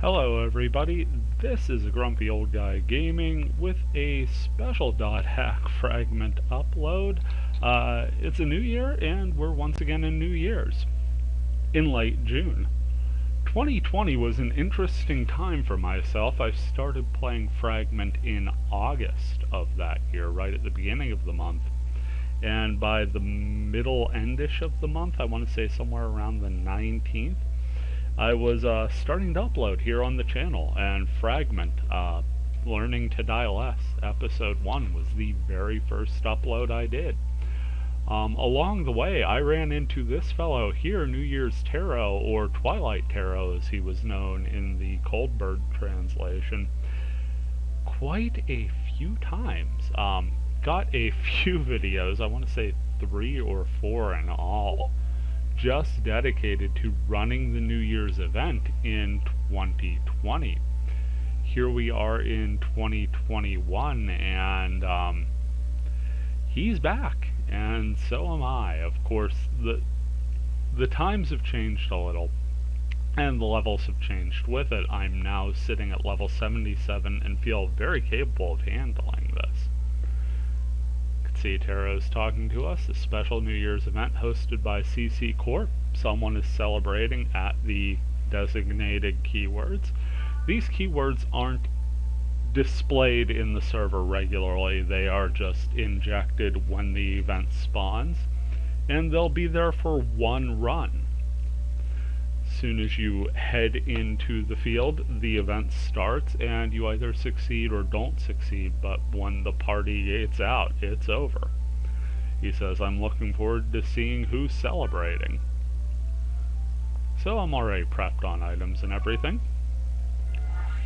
Hello everybody, this is a Grumpy Old Guy Gaming with a special .hack fragment upload. It's a new year and we're once again in New Year's, in late June. 2020 was an interesting time for myself. I started playing Fragment in August of that year, right at the beginning of the month. And by the middle-endish of the month, I want to say somewhere around the 19th, I was starting to upload here on the channel, and Fragment, Learning to Die Less, Episode 1 was the very first upload I did. Along the way, I ran into this fellow here, New Year's Tarot, or Twilight Tarot as he was known in the Coldbird translation, quite a few times. Got a few videos, I want to say 3 or 4 in all, just dedicated to running the New Year's event in 2020. Here we are in 2021, and he's back, and so am I. Of course, the times have changed a little, and the levels have changed with it. I'm now sitting at level 77 and feel very capable of handling this. Tarot's talking to us, a special New Year's event hosted by CC Corp. Someone is celebrating at the designated keywords. These keywords aren't displayed in the server regularly, they are just injected when the event spawns, and they'll be there for one run. As soon as you head into the field, the event starts, and you either succeed or don't succeed, but when the party gets out, it's over. He says, I'm looking forward to seeing who's celebrating. So I'm already prepped on items and everything.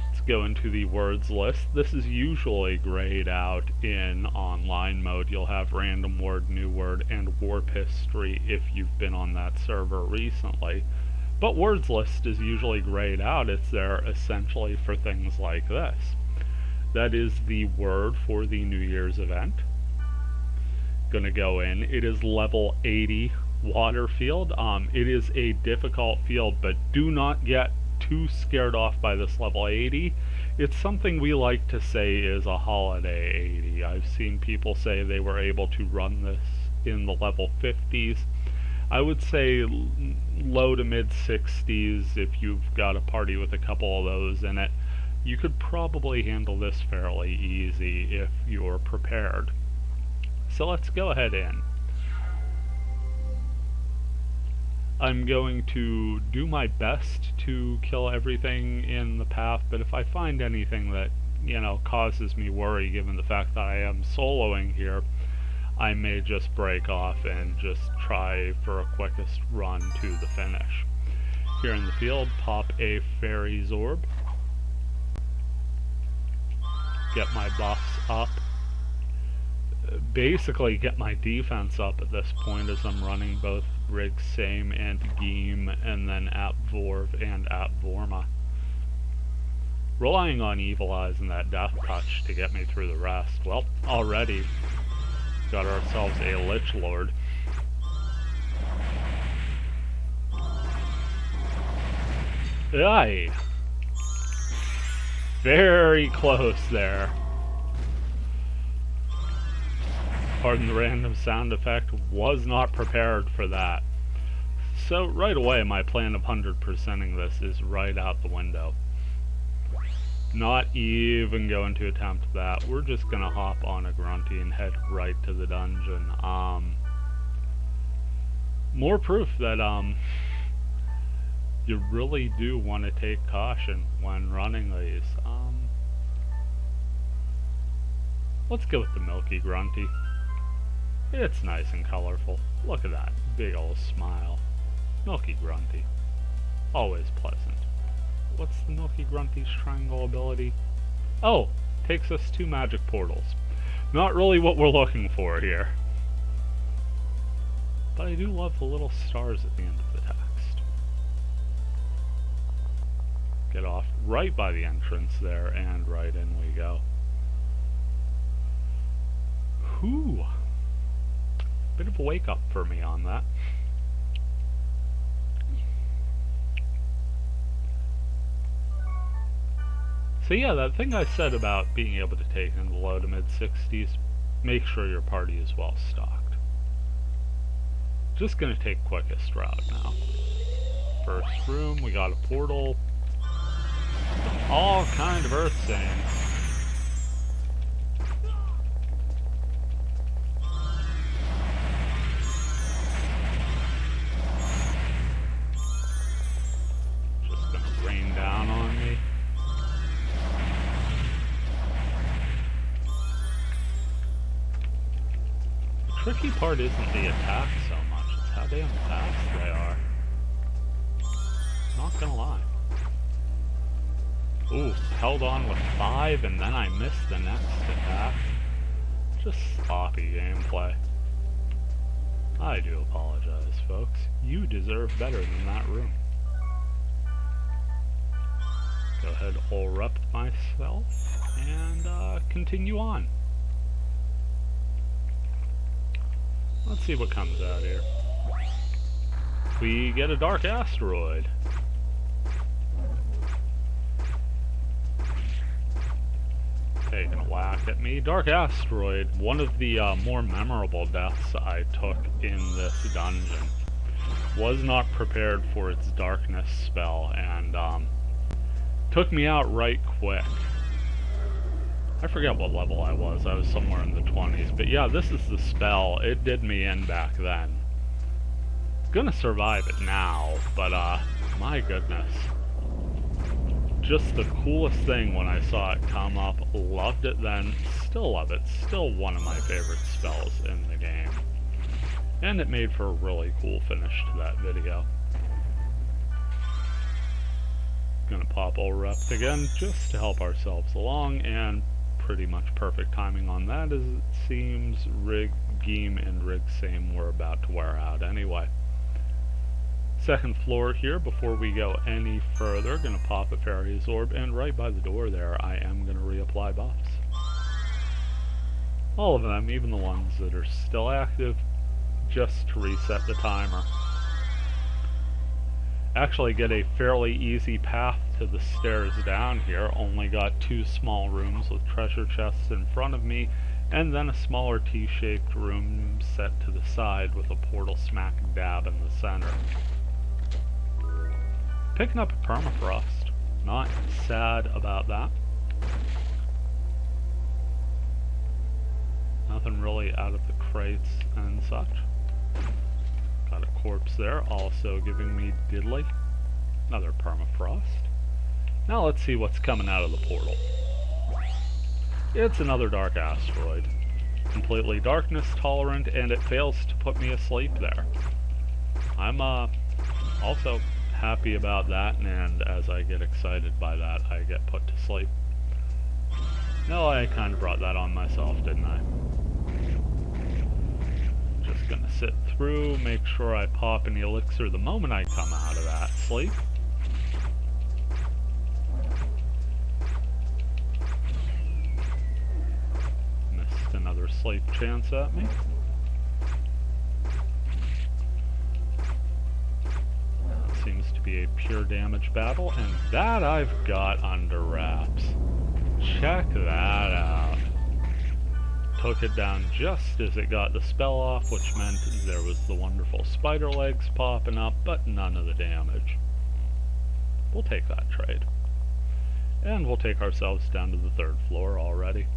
Let's go into the words list. This is usually grayed out in online mode. You'll have random word, new word, and warp history if you've been on that server recently. But words list is usually grayed out. It's there essentially for things like this. That is the word for the New Year's event. Gonna go in. It is level 80 water field. It is a difficult field, but do not get too scared off by this level 80. It's something we like to say is a holiday 80. I've seen people say they were able to run this in the level 50s. I would say low to mid 60s if you've got a party with a couple of those in it. You could probably handle this fairly easy if you're prepared. So let's go ahead in. I'm going to do my best to kill everything in the path, but if I find anything that, causes me worry given the fact that I am soloing here, I may just break off and just try for a quickest run to the finish. Here in the field, pop a Fairy's Orb. Get my buffs up. Basically get my defense up at this point as I'm running both Rig Same and Geem, and then App Vorv and App Vorma. Relying on Evil Eyes and that Death Touch to get me through the rest. Well, already got ourselves a Lich Lord. Aye! Very close there. Pardon the random sound effect, was not prepared for that. So right away my plan of 100%ing this is right out the window. Not even going to attempt that. We're just gonna hop on a Grunty and head right to the dungeon. More proof that you really do want to take caution when running these. Let's go with the Milky Grunty. It's nice and colorful. Look at that big old smile. Milky Grunty. Always pleasant. What's the Milky Grunty's triangle ability? Oh, takes us to magic portals. Not really what we're looking for here. But I do love the little stars at the end of the text. Get off right by the entrance there, and right in we go. Whew. Bit of a wake up for me on that. So yeah, that thing I said about being able to take in the low to mid 60s, make sure your party is well stocked. Just gonna take quickest route now. First room, we got a portal. All kind of earth stains. Just gonna rain down on me. The tricky part isn't the attack so much, it's how damn fast they are. Not gonna lie. Ooh, held on with 5 and then I missed the next attack. Just sloppy gameplay. I do apologize, folks. You deserve better than that room. Go ahead, ult rep myself, and continue on. Let's see what comes out here. We get a dark asteroid. Taking a whack at me. Dark asteroid, one of the more memorable deaths I took in this dungeon. Was not prepared for its darkness spell and took me out right quick. I forget what level I was somewhere in the 20s, but yeah, this is the spell. It did me in back then. Gonna survive it now, but my goodness. Just the coolest thing when I saw it come up. Loved it then, still love it. Still one of my favorite spells in the game. And it made for a really cool finish to that video. Gonna pop ult rep again just to help ourselves along, and pretty much perfect timing on that as it seems Rig Geem and Rig Same were about to wear out anyway. Second floor here before we go any further. Gonna pop a Fairy's Orb, and right by the door there I am gonna reapply buffs. All of them, even the ones that are still active, just to reset the timer. Actually get a fairly easy path to the stairs down here. Only got 2 small rooms with treasure chests in front of me, and then a smaller T-shaped room set to the side with a portal smack dab in the center. Picking up a permafrost. Not sad about that. Nothing really out of the crates and such. Got a corpse there, also giving me diddly. Another permafrost. Now let's see what's coming out of the portal. It's another dark asteroid. Completely darkness tolerant, and it fails to put me asleep there. I'm also happy about that, and as I get excited by that, I get put to sleep. No, I kind of brought that on myself, didn't I? Just gonna sit through, make sure I pop an elixir the moment I come out of that sleep. Missed another sleep chance at me. Seems to be a pure damage battle, and that I've got under wraps. Check that out. Took it down just as it got the spell off, which meant there was the wonderful spider legs popping up, but none of the damage. We'll take that trade. And we'll take ourselves down to the 3rd floor already.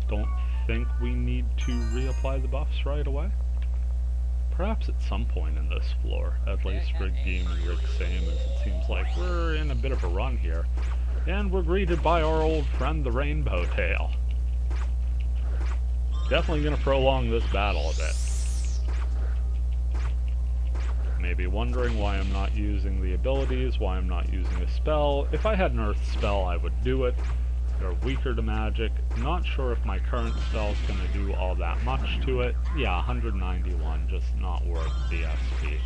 Don't think we need to reapply the buffs right away. Perhaps at some point in this floor, at least Rig Geem and Rig Same, as it seems like we're in a bit of a run here. And we're greeted by our old friend the Rainbow Tail. Definitely going to prolong this battle a bit. Maybe wondering why I'm not using the abilities, why I'm not using a spell. If I had an Earth spell, I would do it. They're weaker to magic. Not sure if my current spell's going to do all that much to it. Yeah, 191, just not worth the SP.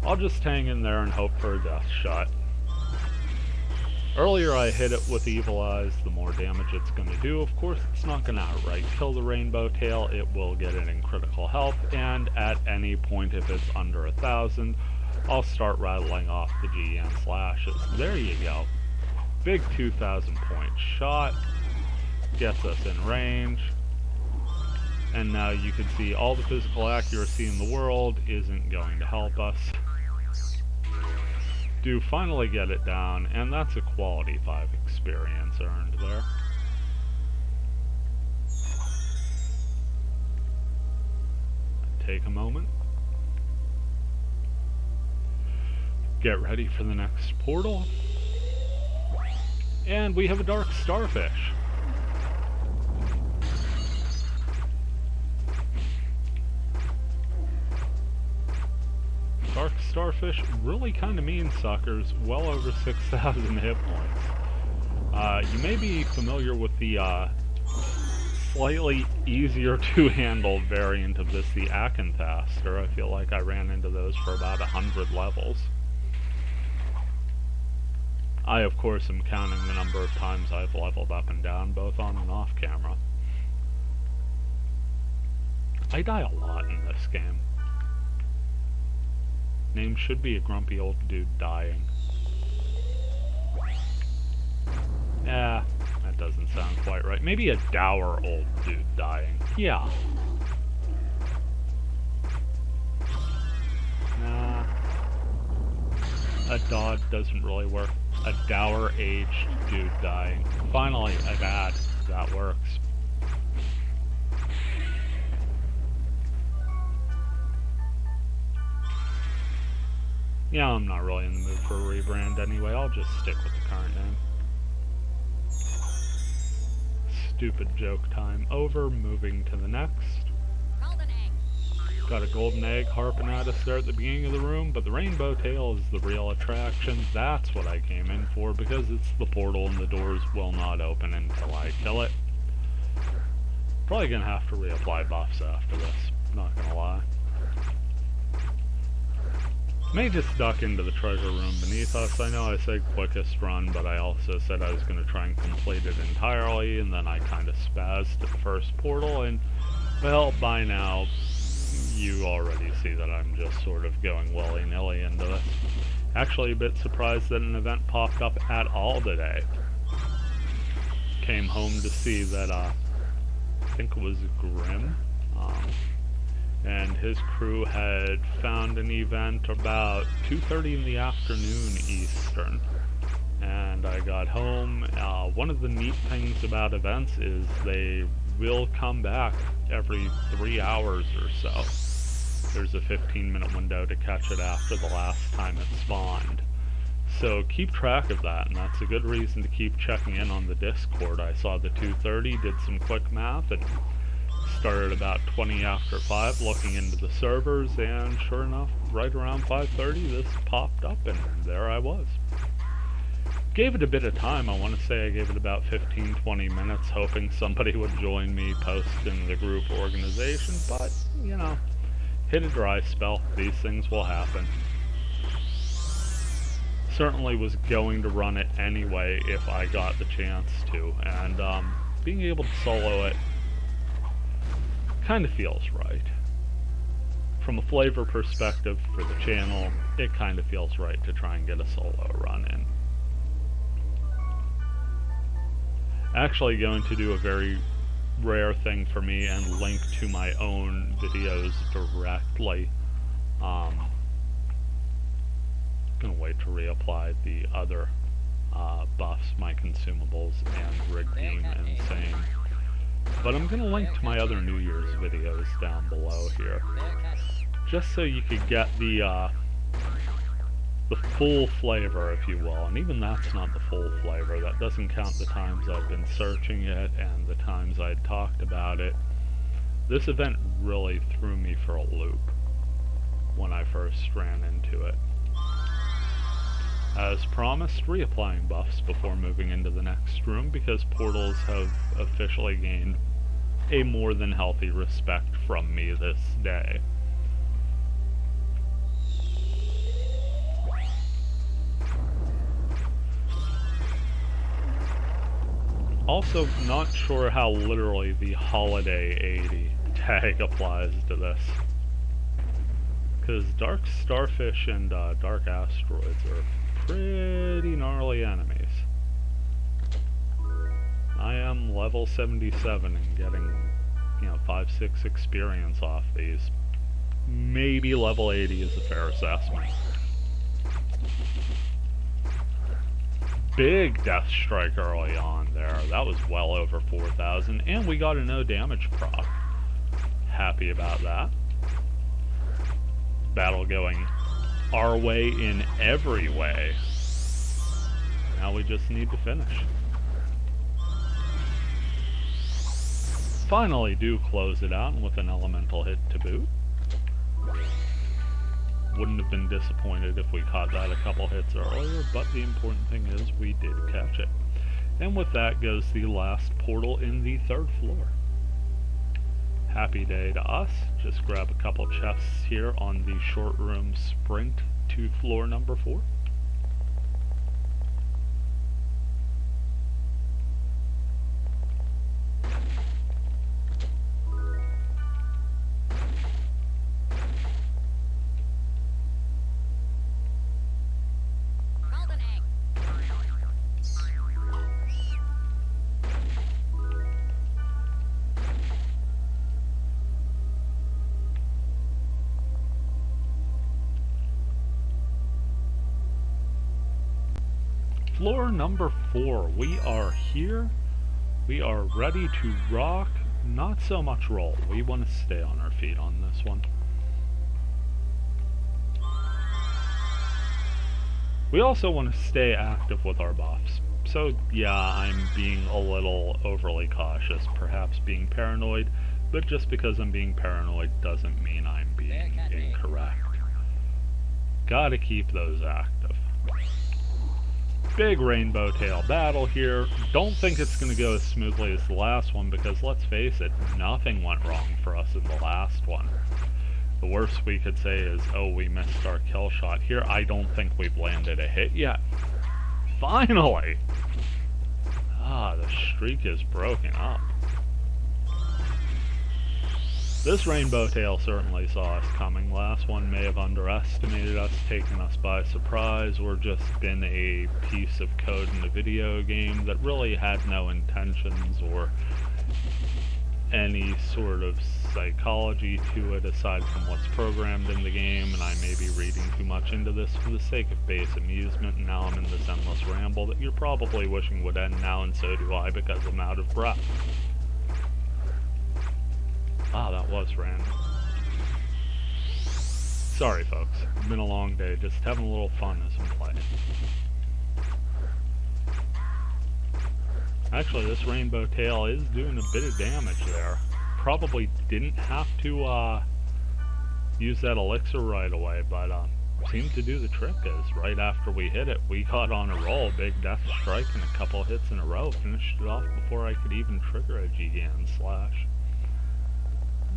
I'll just hang in there and hope for a death shot. Earlier I hit it with Evil Eyes, the more damage it's going to do. Of course, it's not going to outright kill the Rainbow Tail. It will get it in critical health, and at any point if it's under 1,000, I'll start rattling off the GN slashes. There you go. Big 2,000 point shot. Gets us in range. And now you can see all the physical accuracy in the world isn't going to help us. Do finally get it down, and that's a quality 5 experience earned there. Take a moment. Get ready for the next portal. And we have a dark starfish. Dark starfish really kind of mean suckers, well over 6,000 hit points. You may be familiar with the slightly easier to handle variant of this, the Acanthaster. I feel like I ran into those for about 100 levels. I, of course, am counting the number of times I've leveled up and down, both on and off camera. I die a lot in this game. Name should be a grumpy old dude dying. Yeah, that doesn't sound quite right. Maybe a dour old dude dying. Yeah. Nah. A dod doesn't really work. A dour aged dude dying. Finally, a dad. That works. Yeah, I'm not really in the mood for a rebrand anyway. I'll just stick with the current name. Stupid joke time over. Moving to the next. Golden egg. Got a golden egg harping at us there at the beginning of the room, but the rainbow tail is the real attraction. That's what I came in for, because it's the portal and the doors will not open until I kill it. Probably gonna have to reapply buffs after this, not gonna lie. May just duck into the treasure room beneath us. I know I said quickest run, but I also said I was going to try and complete it entirely, and then I kind of spazzed at the first portal, and, well, by now, you already see that I'm just sort of going willy-nilly into this. Actually a bit surprised that an event popped up at all today. Came home to see that, I think it was Grim, and his crew had found an event about 2:30 in the afternoon Eastern. And I got home. One of the neat things about events is they will come back every 3 hours or so. There's a 15-minute window to catch it after the last time it spawned. So keep track of that, and that's a good reason to keep checking in on the Discord. I saw the 2:30, did some quick math, and started about 20 after 5 looking into the servers, and sure enough, right around 5:30 this popped up, and there I was. Gave it a bit of time. I want to say I gave it about 15-20 minutes, hoping somebody would join me, post in the group organization, but, you know, hit a dry spell. These things will happen. Certainly was going to run it anyway if I got the chance to, and being able to solo it kind of feels right. From a flavor perspective for the channel, it kind of feels right to try and get a solo run in. Actually going to do a very rare thing for me and link to my own videos directly. Gonna wait to reapply the other buffs, my consumables, and Rigoon Insane. But I'm going to link to my other New Year's videos down below here, just so you could get the full flavor, if you will. And even that's not the full flavor. That doesn't count the times I've been searching it and the times I'd talked about it. This event really threw me for a loop when I first ran into it. As promised, reapplying buffs before moving into the next room, because portals have officially gained a more than healthy respect from me this day. Also, not sure how literally the Holiday 80 tag applies to this. Because Dark Starfish and Dark Asteroids are pretty gnarly enemies. I am level 77 and getting, 5-6 experience off these. Maybe level 80 is a fair assessment. Big death strike early on there. That was well over 4,000, and we got a no damage proc. Happy about that. Battle going our way in every way. Now we just need to finish. Finally do close it out with an elemental hit to boot. Wouldn't have been disappointed if we caught that a couple hits earlier, but the important thing is we did catch it. And with that goes the last portal in the 3rd floor. Happy day to us. Just grab a couple chests here on the short room sprint to floor number 4. Golden egg. Floor number 4. We are here. We are ready to rock. Not so much roll. We want to stay on our feet on this one. We also want to stay active with our buffs. So yeah, I'm being a little overly cautious, perhaps being paranoid, but just because I'm being paranoid doesn't mean I'm being incorrect. Gotta keep those active. Big rainbow tail battle here. Don't think it's going to go as smoothly as the last one because let's face it, nothing went wrong for us in the last one. The worst we could say is, oh, we missed our kill shot. Here, I don't think we've landed a hit yet. Finally! Ah, the streak is broken up. This rainbow tail certainly saw us coming. Last one may have underestimated us, taken us by surprise, or just been a piece of code in a video game that really had no intentions or any sort of psychology to it aside from what's programmed in the game, and I may be reading too much into this for the sake of base amusement, and now I'm in this endless ramble that you're probably wishing would end now, and so do I because I'm out of breath. Ah, that was random. Sorry folks, it's been a long day, just having a little fun as I'm playing. Actually, this rainbow tail is doing a bit of damage there. Probably didn't have to use that elixir right away, but seemed to do the trick, as right after we hit it, we got on a roll, big death strike and a couple hits in a row, finished it off before I could even trigger a Gigan slash.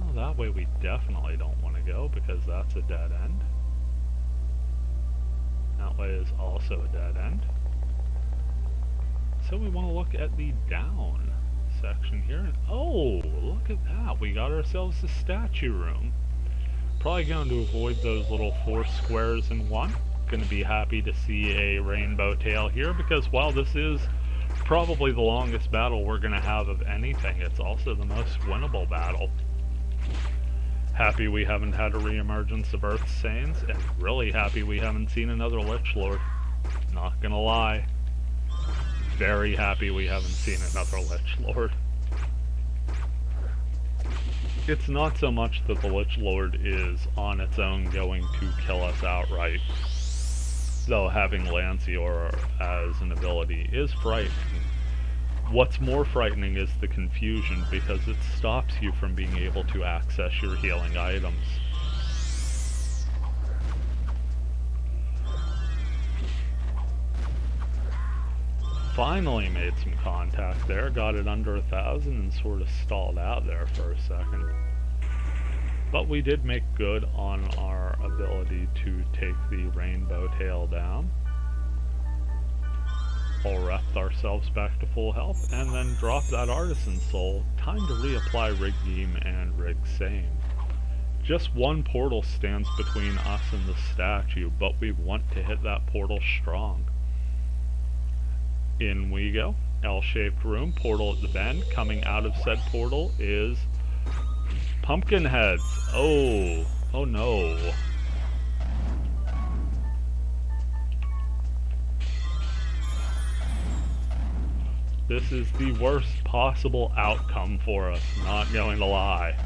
Well, that way we definitely don't want to go because that's a dead end. That way is also a dead end. So we want to look at the down section here. And oh, look at that. We got ourselves a statue room. Probably going to avoid those little 4 squares in one. Going to be happy to see a rainbow tail here because while this is probably the longest battle we're going to have of anything, it's also the most winnable battle. Happy we haven't had a re-emergence of Earth Saiyans, and really happy we haven't seen another Lich Lord. Not gonna lie. Very happy we haven't seen another Lich Lord. It's not so much that the Lich Lord is on its own going to kill us outright, though having Lancior as an ability is frightening. What's more frightening is the confusion because it stops you from being able to access your healing items. Finally made some contact there, got it under 1,000 and sort of stalled out there for a second. But we did make good on our ability to take the rainbow tail down. All repped ourselves back to full health, and then drop that Artisan Soul. Time to reapply Rig Geem and Rig Same. Just one portal stands between us and the statue, but we want to hit that portal strong. In we go. L-shaped room, portal at the bend. Coming out of said portal is pumpkin heads. Oh no. This is the worst possible outcome for us, not going to lie.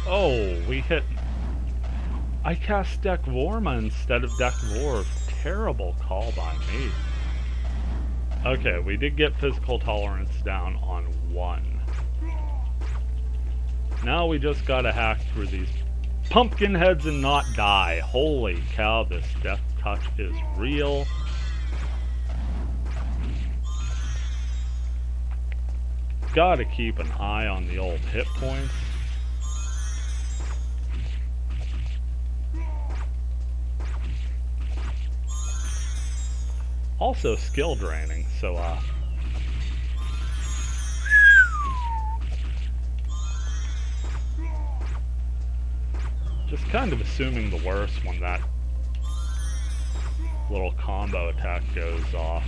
Oh, we hit... I cast Deck Vorma instead of Deck Vorv. Terrible call by me. Okay, we did get physical tolerance down on 1. Now we just gotta hack through these pumpkin heads and not die. Holy cow, this death touch is real. Gotta keep an eye on the old hit points. Also skill draining, so just kind of assuming the worst when that little combo attack goes off.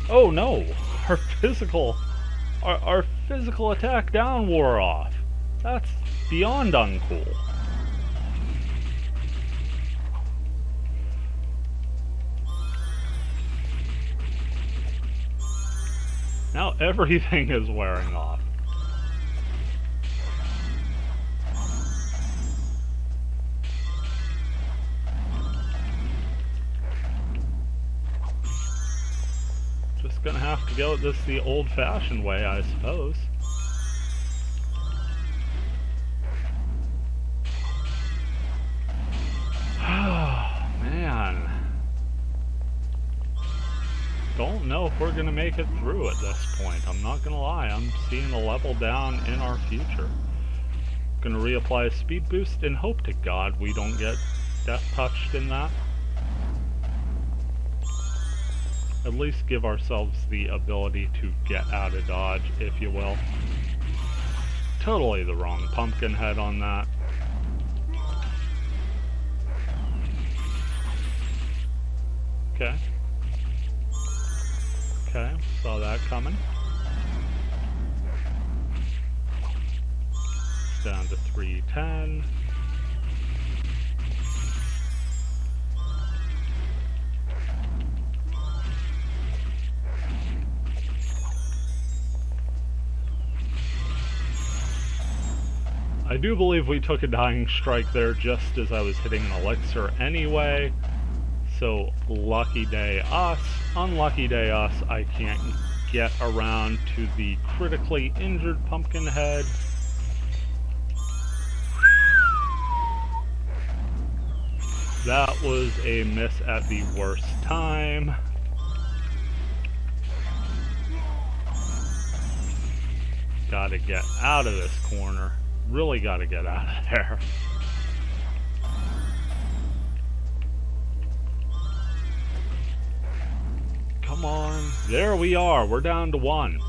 Oh no! Our physical attack down wore off. That's beyond uncool. Now everything is wearing off. Just gonna have to go at this the old-fashioned way, I suppose. Man. Don't know if we're gonna make it through at this point. I'm not gonna lie, I'm seeing a level down in our future. Gonna reapply a speed boost and hope to God we don't get death touched in that. At least give ourselves the ability to get out of dodge, if you will. Totally the wrong pumpkin head on that. Okay. Okay, saw that coming. It's down to 310. I do believe we took a dying strike there just as I was hitting an elixir anyway. So, lucky day us. Unlucky day us, I can't get around to the critically injured pumpkin head. That was a miss at the worst time. Gotta get out of this corner. Really gotta get out of there. Come on. There we are. We're down to 1.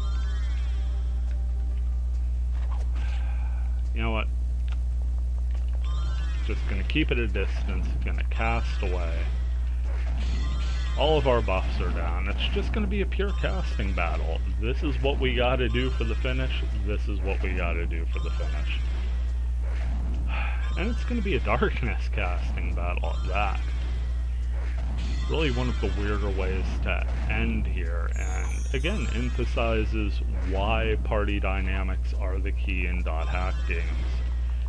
You know what? Just gonna keep it a distance. Gonna cast away. All of our buffs are down. It's just gonna be a pure casting battle. This is what we gotta do for the finish. This is what we gotta do for the finish. And it's gonna be a darkness casting battle at that. Really one of the weirder ways to end here, and again emphasizes why party dynamics are the key in dot hack games.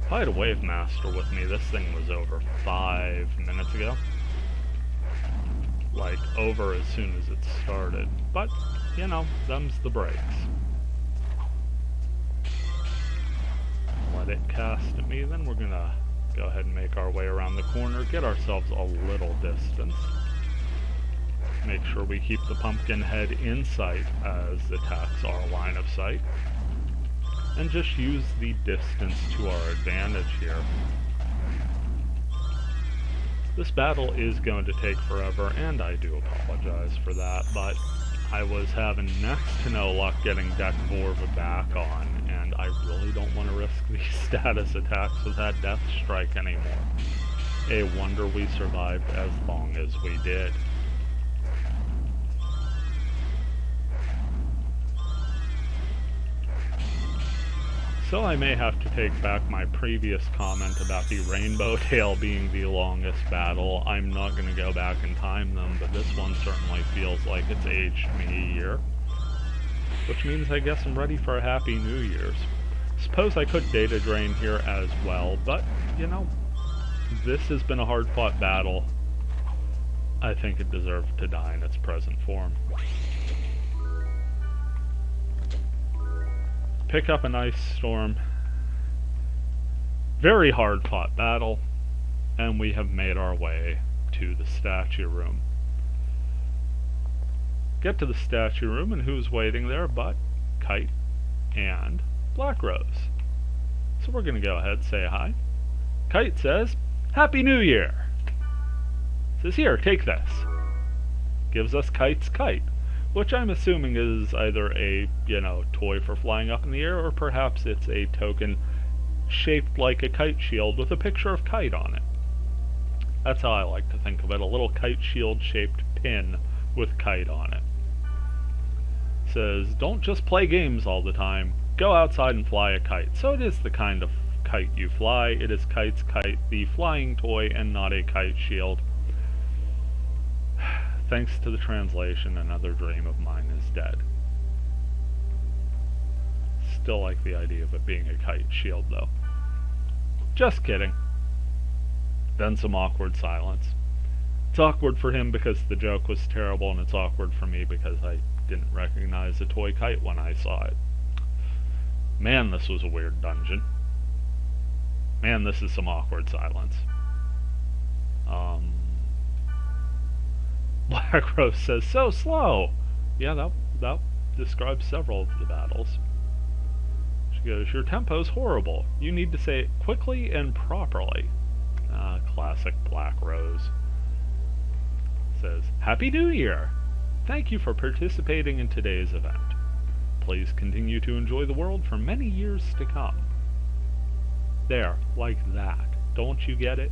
If I had a Wave Master with me, this thing was over 5 minutes ago. Like, over as soon as it started. But, you know, them's the breaks. Let it cast at me, then we're gonna go ahead and make our way around the corner, get ourselves a little distance. Make sure we keep the pumpkin head in sight as attacks our line of sight. and just use the distance to our advantage here. This battle is going to take forever, and I do apologize for that, but I was having next to no luck getting Deck Vorva back on, and I really don't want to risk these status attacks with that Death Strike anymore. A wonder we survived as long as we did. So I may have to take back my previous comment about the Rainbow Tale being the longest battle. I'm not going to go back and time them, but this one certainly feels like it's aged me a year. Which means I guess I'm ready for a Happy New Year's. Suppose I could data drain here as well, but, you know, this has been a hard-fought battle. I think it deserved to die in its present form. Pick up an Ice Storm. Very hard-fought battle, and we have made our way to the statue room. Get to the statue room, and who's waiting there but Kite and Black Rose. So we're going to go ahead and say hi. Kite says, "Happy New Year!" Says, "Here, take this." Gives us Kite's kite, which I'm assuming is either a, toy for flying up in the air, or perhaps it's a token shaped like a kite shield with a picture of Kite on it. That's how I like to think of it, a little kite shield shaped pin with Kite on it. Says, "Don't just play games all the time, go outside and fly a kite." So it is the kind of kite you fly. It is Kite's kite, the flying toy, and not a kite shield. Thanks to the translation, another dream of mine is dead. Still like the idea of it being a kite shield, though. Just kidding. Then some awkward silence. It's awkward for him because the joke was terrible, and it's awkward for me because I didn't recognize a toy kite when I saw it. Man, this was a weird dungeon. Man, this is some awkward silence. Black Rose says, "So slow." Yeah, that describes several of the battles. She goes, "Your tempo's horrible. You need to say it quickly and properly." Classic Black Rose. Says, "Happy New Year! Thank you for participating in today's event. Please continue to enjoy the world for many years to come." There, like that. Don't you get it?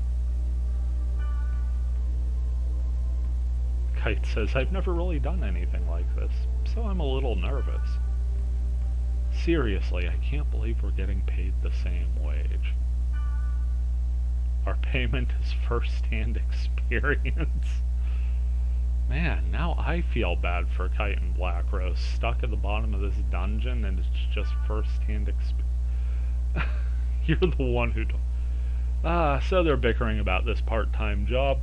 Kite says, "I've never really done anything like this, so I'm a little nervous." Seriously, I can't believe we're getting paid the same wage. Our payment is first-hand experience. Man, now I feel bad for Kite and Black Rose, stuck at the bottom of this dungeon, and it's just first-hand experience. You're the one who... So they're bickering about this part-time job,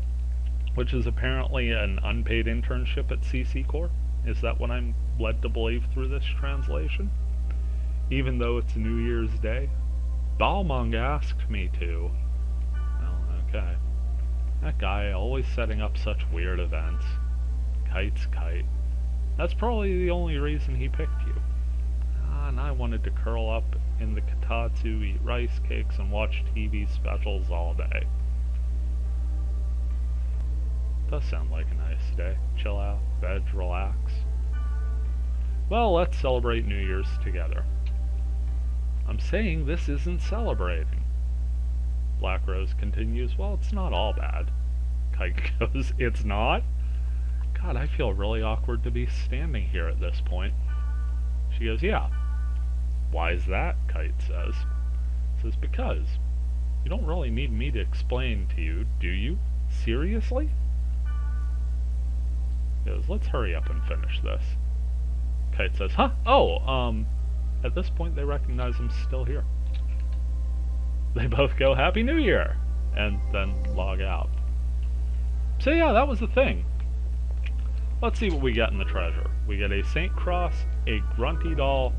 which is apparently an unpaid internship at CC Corp. Is that what I'm led to believe through this translation? Even though it's New Year's Day? Balmung asked me to. Well, okay. That guy always setting up such weird events. Kite's Kite. That's probably the only reason he picked you. And I wanted to curl up in the Kotatsu, eat rice cakes, and watch TV specials all day. Does sound like a nice day. Chill out, veg, relax. Well, let's celebrate New Year's together. I'm saying this isn't celebrating. Black Rose continues, "Well, it's not all bad." Kite goes, "It's not?" God, I feel really awkward to be standing here at this point. She goes, "Yeah." "Why is that?" Kite says. Says, "Because you don't really need me to explain to you, do you? Seriously?" Goes, "Let's hurry up and finish this." Kite says, "Huh? Oh, at this point they recognize him still here. They both go, "Happy New Year!" and then log out. So yeah, that was the thing. Let's see what we get in the treasure. We get a Saint Cross, a Grunty Doll,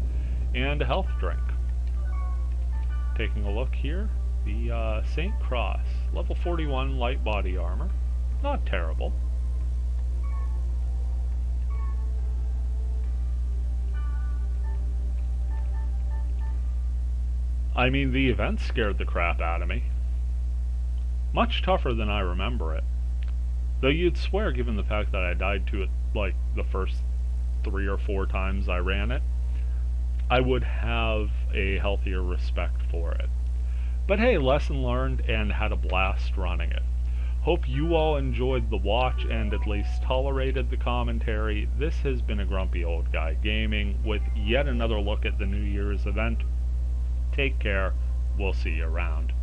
and a health drink. Taking a look here, the Saint Cross, level 41 light body armor. Not terrible. I mean, the event scared the crap out of me. Much tougher than I remember it. Though you'd swear, given the fact that I died to it like the first 3 or 4 times I ran it, I would have a healthier respect for it. But hey, lesson learned, and had a blast running it. Hope you all enjoyed the watch and at least tolerated the commentary. This has been a Grumpy Old Guy Gaming with yet another look at the New Year's event. Take care. We'll see you around.